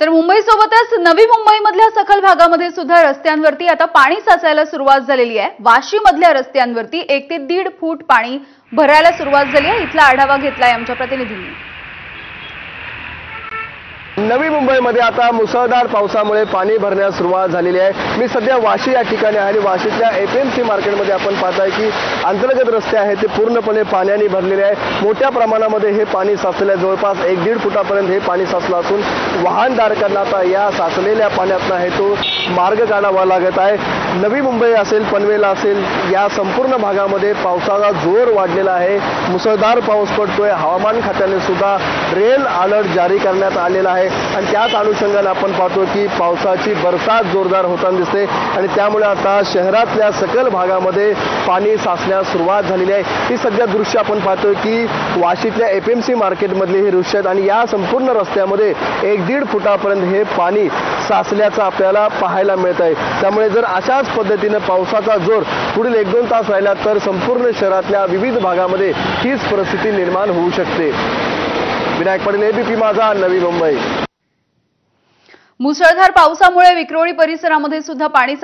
तर मुंबईसोबतच नवी मुंबईमधल्या सखल भागामध्ये सुद्धा रस्त्यांवरती आता पाणी साचायला सुरुवात झालेली आहे। वाशीमधल्या रस्त्यांवरती 1 ते 1.5 फूट पाणी भरायला सुरुवात झाली आहे। इथला आढावा घेतलाय आमच्या प्रतिनिधींनी। नवी मुंबईमध्ये आता मुसळधार पावसामुळे पाणी भरण्यास सुरुवात झालेली आहे। मी सध्या वाशी या ठिकाणी आहे आणि वाशीतल्या एपीएमसी मार्केटमध्ये आपण पाहताय की अंतर्गत रस्ते आहेत ते पूर्णपणे पाण्याने भरलेले आहे। मोठ्या प्रमाणामध्ये हे पाणी साचले आहे। जवळपास 1-1.5 फुटापर्यंत हे पाणी साचलं असून वाहनधारकांना आता या साचलेल्या पाण्यातून आहे तो मार्ग काढावा लागत आहे। नवी मुंबई असेल, पनवेल असेल, या संपूर्ण भागामध्ये पावसाचा जोर वाढलेला आहे। मुसळधार पाऊस पडतोय। हवामान खात्याने सुद्धा रेड अलर्ट जारी करण्यात आलेला आहे आणि त्याच अनुषंगाने आपण पाहतो की पावसाची बरसात जोरदार होताना दिसते आणि त्यामुळे आता शहरातल्या सकल भागामध्ये पाणी साचण्यास सुरुवात झालेली आहे। ही सध्या दृश्य आपण पाहतोय की वाशीतल्या एपीएमसी मार्केटमधले हे दृश्य आहेत आणि या संपूर्ण रस्त्यामध्ये 1-1.5 फुटापर्यंत हे पाणी साचल्याचं आपल्याला पाहायला मिळत आहे। त्यामुळे जर अशाच पद्धतीने पावसाचा जोर पुढील 1-2 तास राहिला तर संपूर्ण शहरातल्या विविध भागामध्ये हीच परिस्थिती निर्माण होऊ शकते। विनायक पाटील, एबीपी माझा, नवी मुंबई। मुसळधार पावसामुळे विक्रोळी परिसरामध्ये सुद्धा पाणी